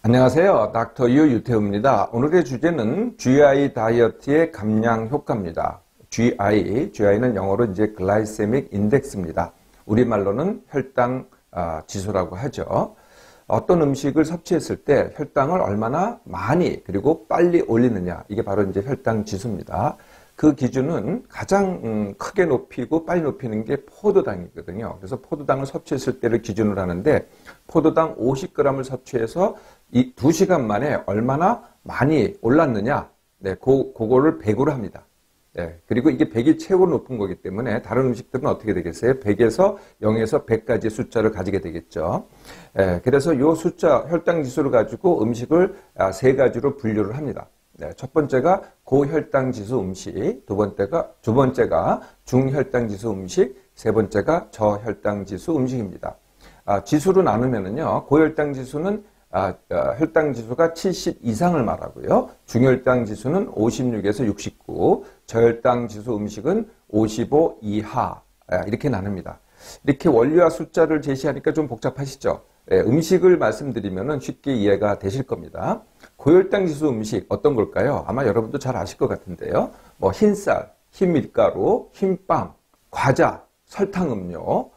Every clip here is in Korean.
안녕하세요. 닥터 유 유태우입니다. 오늘의 주제는 GI 다이어트의 감량 효과입니다. GI는 영어로 이제 글라이세믹 인덱스입니다. 우리말로는 혈당 지수라고 하죠. 어떤 음식을 섭취했을 때 혈당을 얼마나 많이 그리고 빨리 올리느냐, 이게 바로 이제 혈당 지수입니다. 그 기준은 가장 크게 높이고 빨리 높이는 게 포도당이거든요. 그래서 포도당을 섭취했을 때를 기준으로 하는데, 포도당 50g을 섭취해서 이 2시간 만에 얼마나 많이 올랐느냐, 그거를 100으로 합니다. 그리고 이게 100이 최고 높은 거기 때문에 다른 음식들은 어떻게 되겠어요? 100에서 0에서 100까지 숫자를 가지게 되겠죠. 그래서 이 숫자, 혈당 지수를 가지고 음식을 세 가지로 분류를 합니다. 첫 번째가 고혈당 지수 음식, 두 번째가 중혈당 지수 음식, 세 번째가 저혈당 지수 음식입니다. 지수로 나누면은요, 고혈당 지수는 혈당 지수가 70 이상을 말하고요, 중혈당 지수는 56에서 69, 저혈당 지수 음식은 55 이하, 이렇게 나눕니다. 이렇게 원리와 숫자를 제시하니까 좀 복잡하시죠? 음식을 말씀드리면 쉽게 이해가 되실 겁니다. 고혈당 지수 음식 어떤 걸까요? 아마 여러분도 잘 아실 것 같은데요. 흰쌀, 흰밀가루, 흰빵, 과자, 설탕 음료,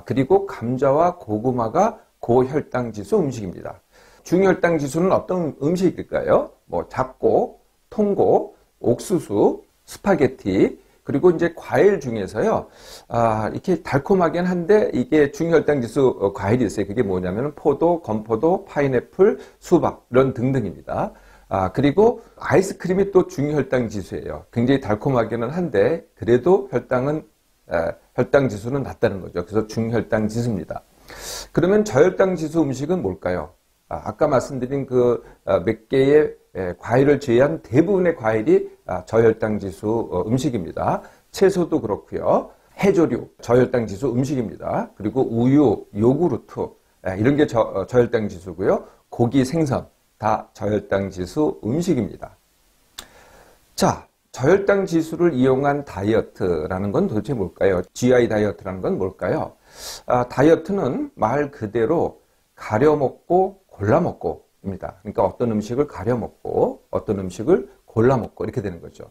그리고 감자와 고구마가 고혈당 지수 음식입니다. 중혈당 지수는 어떤 음식일까요? 잡곡, 통곡, 옥수수, 스파게티, 그리고 이제 과일 중에서요, 이렇게 달콤하긴 한데 이게 중혈당 지수 과일이 있어요. 그게 뭐냐면 포도, 건포도, 파인애플, 수박 이런 등등입니다. 그리고 아이스크림이 또 중혈당 지수예요. 굉장히 달콤하기는 한데 그래도 혈당 지수는 낮다는 거죠. 그래서 중혈당 지수입니다. 그러면 저혈당 지수 음식은 뭘까요? 아까 말씀드린 그 몇 개의 과일을 제외한 대부분의 과일이 저혈당 지수 음식입니다. 채소도 그렇고요. 해조류, 저혈당 지수 음식입니다. 그리고 우유, 요구르트, 이런 게 저혈당 지수고요. 고기, 생선, 다 저혈당 지수 음식입니다. 자, 저혈당 지수를 이용한 다이어트라는 건 도대체 뭘까요? GI 다이어트라는 건 뭘까요? 다이어트는 말 그대로 가려 먹고 골라 먹고 입니다. 그러니까 어떤 음식을 가려 먹고 어떤 음식을 골라 먹고 이렇게 되는 거죠.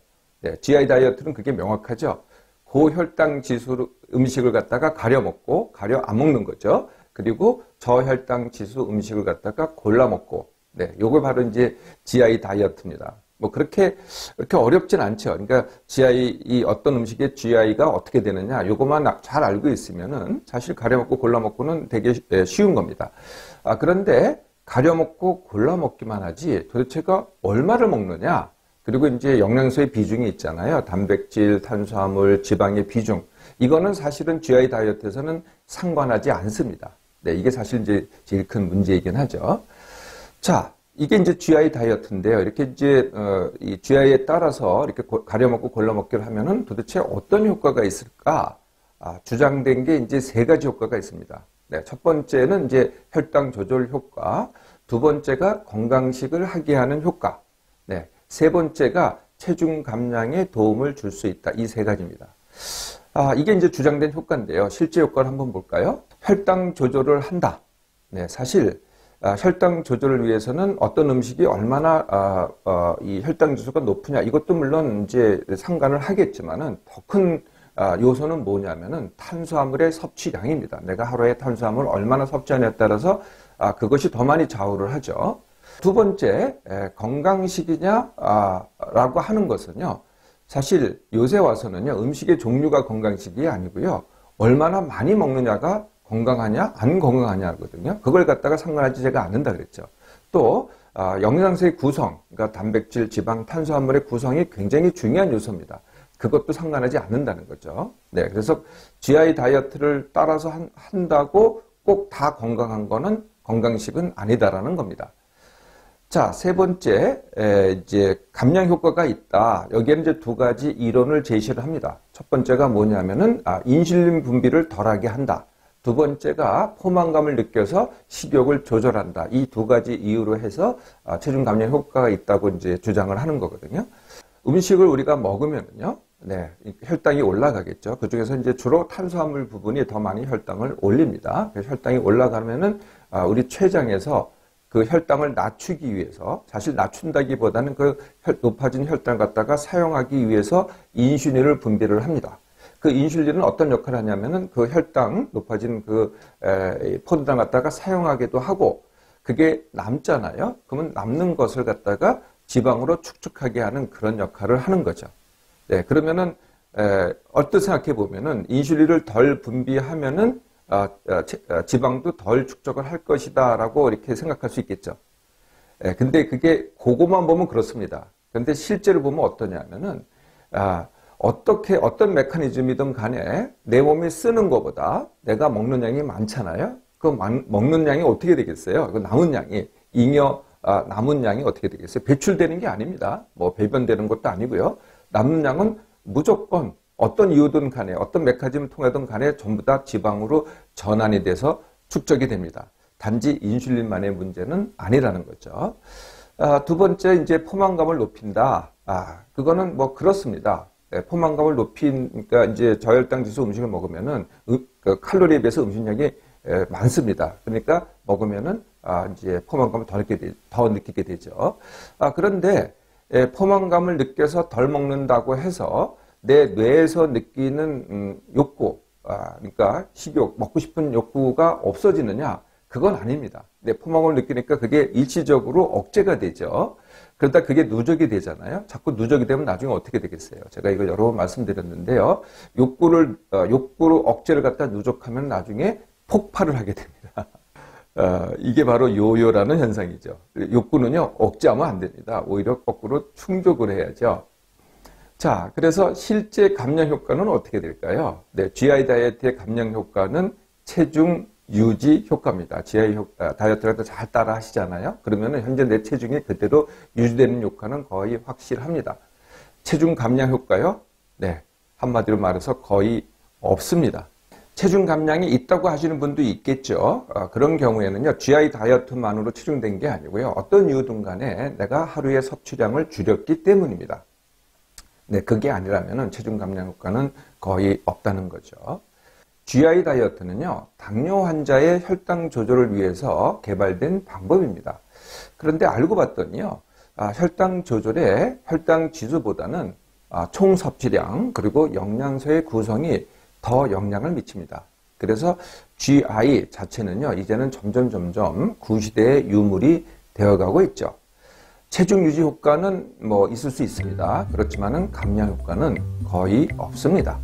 GI 다이어트는 그게 명확하죠. 고혈당 지수 음식을 갖다가 가려 먹고 가려 안 먹는 거죠. 그리고 저혈당 지수 음식을 갖다가 골라 먹고, 요걸 바로 이제 GI 다이어트입니다. 그렇게 어렵진 않죠. 그러니까 이 어떤 음식의 GI가 어떻게 되느냐, 요것만 잘 알고 있으면은 사실 가려 먹고 골라 먹고는 되게 쉬운 겁니다. 그런데 가려 먹고 골라 먹기만 하지 도대체가 얼마를 먹느냐, 그리고 이제 영양소의 비중이 있잖아요. 단백질, 탄수화물, 지방의 비중. 이거는 사실은 GI 다이어트에서는 상관하지 않습니다. 이게 사실 이제 제일 큰 문제이긴 하죠. 자, 이게 이제 GI 다이어트인데요. 이렇게 이제 이 GI에 따라서 이렇게 가려 먹고 골라 먹기를 하면은 도대체 어떤 효과가 있을까? 주장된 게 이제 세 가지 효과가 있습니다. 첫 번째는 이제 혈당 조절 효과, 두 번째가 건강식을 하게 하는 효과, 세 번째가 체중 감량에 도움을 줄 수 있다. 이 세 가지입니다. 이게 이제 주장된 효과인데요. 실제 효과를 한번 볼까요? 혈당 조절을 한다. 사실 혈당 조절을 위해서는 어떤 음식이 얼마나 이 혈당 지수가 높으냐, 이것도 물론 이제 상관을 하겠지만은 더 큰 요소는 뭐냐면은 탄수화물의 섭취량입니다. 내가 하루에 탄수화물을 얼마나 섭취하냐에 따라서 그것이 더 많이 좌우를 하죠. 두 번째, 건강식이냐 라고 하는 것은요, 사실 요새 와서는요, 음식의 종류가 건강식이 아니고요, 얼마나 많이 먹느냐가 건강하냐 안 건강하냐거든요. 그걸 갖다가 상관하지가 않는다 그랬죠. 또 영양소의 구성, 그러니까 단백질, 지방, 탄수화물의 구성이 굉장히 중요한 요소입니다. 그것도 상관하지 않는다는 거죠. 그래서 GI 다이어트를 따라서 한다고 꼭 다 건강한 거는 건강식은 아니다라는 겁니다. 자, 세 번째, 이제 감량 효과가 있다. 여기에는 이제 두 가지 이론을 제시를 합니다. 첫 번째가 뭐냐면은 인슐린 분비를 덜하게 한다. 두 번째가 포만감을 느껴서 식욕을 조절한다. 이 두 가지 이유로 해서 체중 감량 효과가 있다고 이제 주장을 하는 거거든요. 음식을 우리가 먹으면요, 혈당이 올라가겠죠. 그 중에서 이제 주로 탄수화물 부분이 더 많이 혈당을 올립니다. 그래서 혈당이 올라가면은 우리 췌장에서 그 그 혈당을 낮추기 위해서, 사실 낮춘다기보다는 그 높아진 혈당을 갖다가 사용하기 위해서 인슐린을 분비를 합니다. 그 인슐린은 어떤 역할을 하냐면은 그 혈당, 높아진 그 포도당을 갖다가 사용하기도 하고, 그게 남잖아요. 그러면 남는 것을 갖다가 지방으로 축적하게 하는 그런 역할을 하는 거죠. 네, 그러면은 어떻게 생각해 보면은 인슐린을 덜 분비하면은 지방도 덜 축적을 할 것이다라고 이렇게 생각할 수 있겠죠. 근데 그게 그거만 보면 그렇습니다. 근데 실제로 보면 어떠냐면은 어떤 메커니즘이든 간에 내 몸이 쓰는 것보다 내가 먹는 양이 많잖아요. 그 먹는 양이 어떻게 되겠어요? 그 남은 양이 남은 양이 어떻게 되겠어요? 배출되는 게 아닙니다. 뭐 배변되는 것도 아니고요. 남는 양은 무조건 어떤 이유든 간에 어떤 메커니즘을 통하든 간에 전부 다 지방으로 전환이 돼서 축적이 됩니다. 단지 인슐린만의 문제는 아니라는 거죠. 두 번째, 이제 포만감을 높인다. 그거는 뭐 그렇습니다. 포만감을 높이니까 이제 저혈당 지수 음식을 먹으면은 그 칼로리에 비해서 음식량이 많습니다. 그러니까 먹으면은 이제 포만감을 더 느끼게 되죠. 그런데 포만감을 느껴서 덜 먹는다고 해서 내 뇌에서 느끼는 욕구, 그러니까 식욕, 먹고 싶은 욕구가 없어지느냐? 그건 아닙니다. 내 포만감을 느끼니까 그게 일시적으로 억제가 되죠. 그러다 그게 누적이 되잖아요. 자꾸 누적이 되면 나중에 어떻게 되겠어요? 제가 이거 여러 번 말씀드렸는데요. 욕구로 억제를 갖다 누적하면 나중에 폭발을 하게 됩니다. 이게 바로 요요라는 현상이죠. 욕구는요, 억제하면 안 됩니다. 오히려 거꾸로 충족을 해야죠. 자, 그래서 실제 감량 효과는 어떻게 될까요? 네, GI 다이어트의 감량 효과는 체중 유지 효과입니다. GI 다이어트를 잘 따라 하시잖아요. 그러면은 현재 내 체중이 그대로 유지되는 효과는 거의 확실합니다. 체중 감량 효과요? 네, 한마디로 말해서 거의 없습니다. 체중 감량이 있다고 하시는 분도 있겠죠. 그런 경우에는요, GI 다이어트만으로 체중된 게 아니고요. 어떤 이유든 간에 내가 하루의 섭취량을 줄였기 때문입니다. 네, 그게 아니라면은 체중 감량 효과는 거의 없다는 거죠. GI 다이어트는요, 당뇨 환자의 혈당 조절을 위해서 개발된 방법입니다. 그런데 알고 봤더니요, 혈당 조절에 혈당 지수보다는 총 섭취량 그리고 영양소의 구성이 더 영향을 미칩니다. 그래서 GI 자체는요, 이제는 점점 구시대의 유물이 되어가고 있죠. 체중 유지 효과는 뭐 있을 수 있습니다. 그렇지만은 감량 효과는 거의 없습니다.